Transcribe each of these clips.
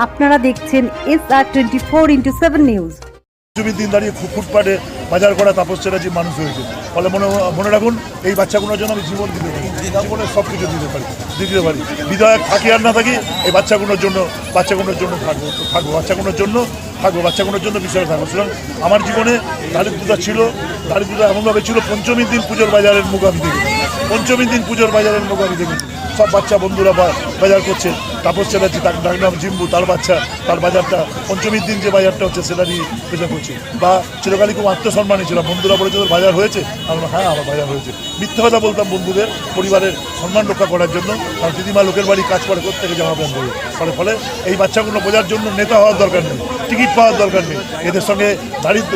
আপনারা দেখছেন SR24x7 news. জমির দিন দাঁড়িয়ে ফুটপাটে বাজার করা তাপস চ্যাটার্জি মানুষ হয়েছে। ফলে মনে রাখুন, এই বাচ্চাগুলোর জন্য আমি জীবন দিতে পারি, জীবনের সব কিছু দিতে পারি। বিধায়ক থাকি আর না থাকি, এই বাচ্চাগুলোর জন্য থাকবো বাচ্চাগুলোর জন্য বিষয়ে থাকবো। সুতরাং আমার জীবনে দারিদ্রতা ছিল, দারিদ্রতা এমনভাবে ছিল, পঞ্চমীর দিন পুজোর বাজারের মুখ আমি দেখেছি। সব বাচ্চা বন্ধুরা বাজার করছে, তাপস চ্যাটার্জি তার ডাকনাম জিম্বু, তার বাচ্চা তার বাজারটা পঞ্চমীর দিন যে বাজারটা হচ্ছে সেটা নিয়ে পেশা করছে। বা চিরকালই খুব আত্মসম্মানী ছিলাম, বন্ধুরা বলেছে তোর বাজার হয়েছে, আমরা হ্যাঁ আমার বাজার হয়েছে। মিথ্যা কথা বলতাম বন্ধুদের, পরিবারের সম্মান রক্ষা করার জন্য। কারণ দিদিমা লোকের বাড়ি কাজ করে, কোত্থেকে জামা প্যান্ট পরে। ফলে এই বাচ্চাগুলো বোঝার জন্য নেতা হওয়ার দরকার নেই, টিকিট পাওয়ার দরকার নেই। এদের সঙ্গে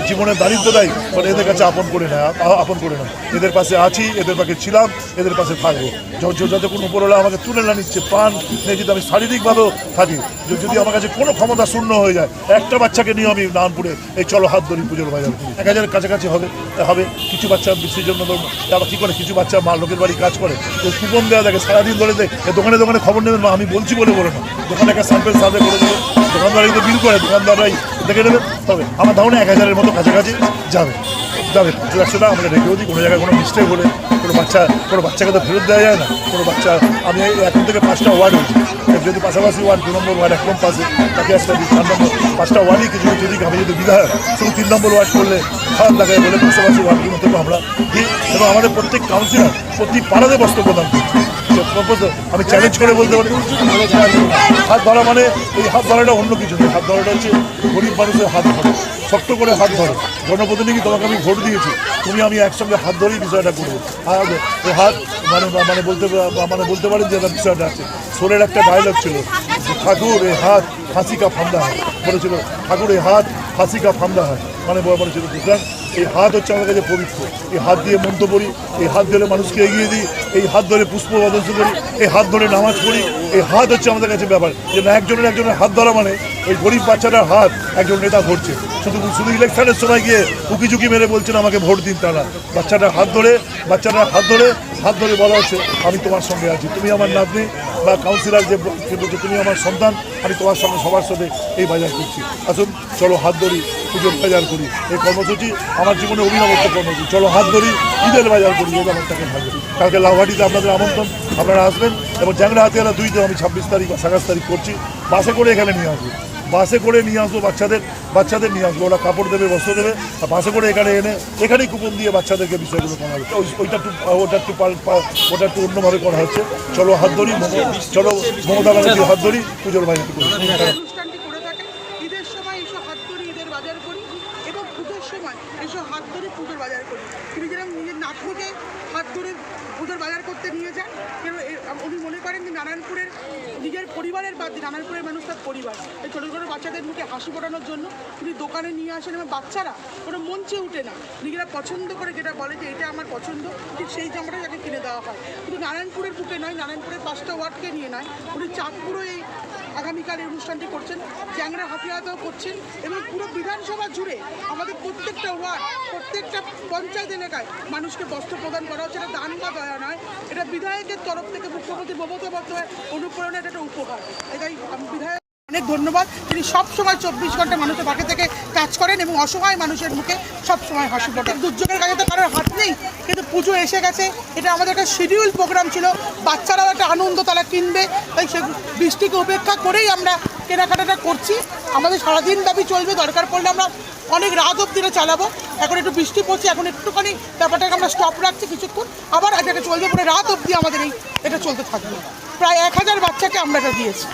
জীবনের দারিদ্রতাই মানে এদের কাছে আপন করে না। এদের পাশে আছি, এদের পাশে ছিলাম, এদের পাশে থাকবো। যতক্ষণ উপরওয়ালা আমাকে তুলে না নিচ্ছে, প্রাণ নিয়ে যদি আমি শারীরিকভাবেও থাকি, যদি আমার কাছে কোনো ক্ষমতা শূন্য হয়ে যায়, একটা বাচ্চাকে নিয়ে আমি নারায়ণপুরে এই চলো হাত ধরি পুজোর বাজার করি। 1000-এর কাছাকাছি হবে। কিছু বাচ্চা বৃষ্টির জন্য তারা কী করে, কিছু বাচ্চা মা লোকের বাড়ি কাজ করে, তো কুপন দেওয়া থাকে সারাদিন ধরে দোকানে খবর নেবেন, মা আমি বলছি বলে না, দোকানে একটা স্যাম্পেল সার্ভে করে দেবে, দোকানদারাই তো বিল করে, দোকানদাররাই দেখে নেবে। তবে আমার ধারণা 1000-এর মতো কাছাকাছি যাবে। 100টা আমরা রেখেও দিই। কোনো জায়গায় কোনো মিস্টেক হলে কোনো বাচ্চাকে তো ফেরত দেওয়া যায় না। কোনো বাচ্চা আমি এখন থেকে 5টা ওয়ার্ড হয়েছি, যদি পাশাপাশি ওয়ার্ড 2 নম্বর ওয়ার্ড একদম পাশে তাকে একটা দিই, 4 নম্বর 5টা ওয়ার্ডই কিছু যদি আমি যদি বিধায়ক শুধু 3 নম্বর ওয়ার্ড করলে খারাপ দেখায় বলে পাশাপাশি ওয়ার্ডগুলো থেকে আমরা দিই। এবং আমাদের প্রত্যেক কাউন্সিলর প্রতি পাড়াতে বস্ত্র প্রদান করছি। আমি চ্যালেঞ্জ করে বলতে পারি, হাত ধরা মানে এই হাত ধরাটা অন্য কিছু নেই। হাত ধরাটা হচ্ছে গরিব মানুষের হাত ধরে, শক্ত করে হাত ধরো। জনপ্রতিনিধি তোমাকে আমি ভোট দিয়েছি, আমি একসঙ্গে হাত ধরেই বিষয়টা করবো। এই হাত বলতে পারেন যে বিষয়টা আছে। সোরের একটা ডায়লগ ছিল, ঠাকুর এ হাত ফাঁসি কা ফান্দা হয় বলেছিল, ঠাকুর এ হাত ফাঁসি কা ফান্দা হয় বলেছিল। সুতরাং এই হাত হচ্ছে আমার কাছে পবিত্র। এই হাত দিয়ে মন্ত্র পড়ি, এই হাত ধরে মানুষকে এগিয়ে দিই, এই হাত ধরে পুষ্প বদল করি, এই হাত ধরে নামাজ পড়ি। এই হাত হচ্ছে আমাদের কাছে ব্যাপার, যে না একজনের হাত ধরা মানে ওই গরিব বাচ্চাটার হাত একজন নেতা ধরছে। শুধু ইলেকশনের সময় গিয়ে উকিঝুঁকি মেরে বলছেন আমাকে ভোট দিন, তা না। বাচ্চাটার হাত ধরে বলা হচ্ছে আমি তোমার সঙ্গে আছি, তুমি আমার নাতনি। বা কাউন্সিলর যে বলছে তুমি আমার সন্তান, আমি তোমার সঙ্গে সবার সাথে এই বাজার করছি। আসুন চলো হাত ধরি পুজোর বাজার করি। এই কর্মসূচি আমার জীবনে অভিনবত্ব কর্মসূচি। চলো হাত ধরি ঈদের বাজার করি, এই ব্যাপারটাকে থাকবে। কালকে লাউহাটিতে আপনাদের আমন্ত্রণ, আপনারা আসবেন। এবং জ্যাংরা হাতিয়ালা 2-তে আমি 26 তারিখ বা 27 তারিখ করছি। বাসে করে এখানে নিয়ে আসবো, বাচ্চাদের নিয়ে আসবো। ওরা কাপড় দেবে, বস্ত্র দেবে, আর বাসে করে এখানেই কুপন দিয়ে বাচ্চাদেরকে বিষয়গুলো করা হবে। ওটা একটু অন্যভাবে করা হচ্ছে। চলো হাত ধরি, চলো মমতা ব্যানার্জির হাত ধরি, পুজোর বাজার করি। অনুষ্ঠানটি করে থাকে ঈদের সময় এসব হাত ধরি ঈদের বাজার করি, এবং পুজোর সময় এসব হাত ধরে পুজোর বাজার করি। তিনি যেরকম নিজের নাতনিকে হাত ধরে পুজোর বাজার করতে নিয়ে যান, উনি মনে করেন যে নারায়ণপুরের নিজের পরিবারের বাদ দিয়ে নারায়ণপুরের মানুষ তার পরিবার, এই ছোটো ছোটো বাচ্চাদের মুখে হাসি ফোটানোর জন্য তিনি দোকানে নিয়ে আসেন। এবং বাচ্চারা কোনো মঞ্চে উঠে না, নিজেরা পছন্দ করে যেটা বলে যে এটা আমার পছন্দ, ঠিক সেই জামাটা তাকে কিনে দেওয়া হয়। কিন্তু নারায়ণপুরের বুকে নয়, নারায়ণপুরের 5টা ওয়ার্ডকে নিয়ে নয়, উনি চাঁদপুরও এই আগামীকাল এই অনুষ্ঠানটি করছেন, জ্যাংরা হাতিয়াতেও করছেন। এবং পুরো বিধানসভা জুড়ে আমাদের প্রত্যেকটা ওয়ার্ড, প্রত্যেকটা পঞ্চায়েত এলাকায় মানুষকে বস্ত্র প্রদান করা হচ্ছে। এটা দান বা দয়া নয়, এটা বিধায়কের তরফ থেকে মুখ্যমন্ত্রী মমতা বন্দ্যোপাধ্যায়ের অনুপ্রেরণা, এটা একটা উপহার। এটাই বিধায়ক অনেক ধন্যবাদ। তিনি সবসময় 24 ঘন্টা মানুষের পাশে থেকে কাজ করেন এবং অসহায় মানুষের মুখে সবসময় হাসি ফোটান। দুর্যোগের কাছে তো কারোর হাত নেই, কিন্তু পুজো এসে গেছে, এটা আমাদের একটা শিডিউল প্রোগ্রাম ছিল। বাচ্চারাও একটা আনন্দ তারা কিনবে, তাই সে বৃষ্টিকে উপেক্ষা করেই আমরা কেনাকাটাটা করছি। আমাদের সারাদিন ব্যাপী চলবে, দরকার পড়লে আমরা অনেক রাত অবধি চালাবো। এখন একটু বৃষ্টি পড়ছে, এখন একটুখানি ব্যাপারটাকে আমরা স্টপ রাখছি কিছুক্ষণ, আবার এটা চলবে পুরো রাত অবধি আমাদের এটা চলতে থাকবে। প্রায় 1000 বাচ্চাকে আমরা এটা দিয়েছি।